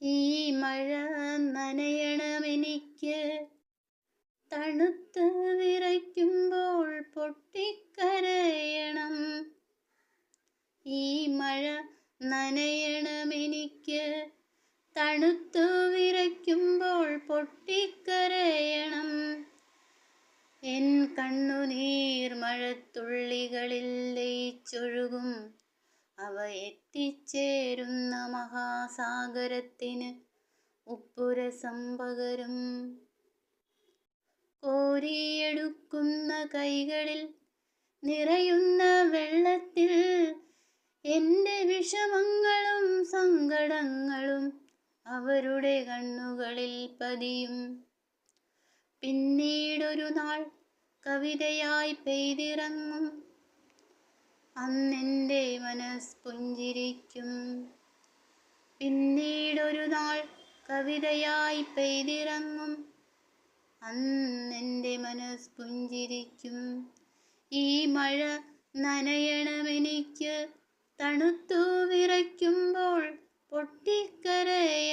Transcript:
ഈ മഴ നനയണമെനിക്ക്, തണുത്ത് വിറയ്ക്കുമ്പോൾ പൊട്ടിക്കരയണം. ഈ മഴ നനയണമെനിക്ക്, തണുത്തു വിറയ്ക്കുമ്പോൾ പൊട്ടിക്കരയണം. എൻ കണ്ണുനീർ മഴത്തുള്ളികളിൽ ലയിച്ചൊഴുകും. അവ എത്തിച്ചേരുന്ന മഹാസാഗരത്തിന് ഉപ്പുരസം പകരും. കോരിയെടുക്കുന്ന കൈകളിൽ നിറയുന്ന വെള്ളത്തിൽ എൻ്റെ വിഷമങ്ങളും സങ്കടങ്ങളും അവരുടെ കണ്ണുകളിൽ പതിയും. പിന്നീടൊരു നാൾ കവിതയായി പെയ്തിറങ്ങും. അന്നെൻ്റെ മനസ്സ് പുഞ്ചിരിക്കും. പിന്നീടൊരു നാൾ കവിതയായി പെയ്തിറങ്ങും. അന്നെൻ്റെ മനസ്സ് പുഞ്ചിരിക്കും. ഈ മഴ നനയണമെനിക്ക്, തണുത്തു വിറയ്ക്കുമ്പോൾ പൊട്ടിക്കരയണം.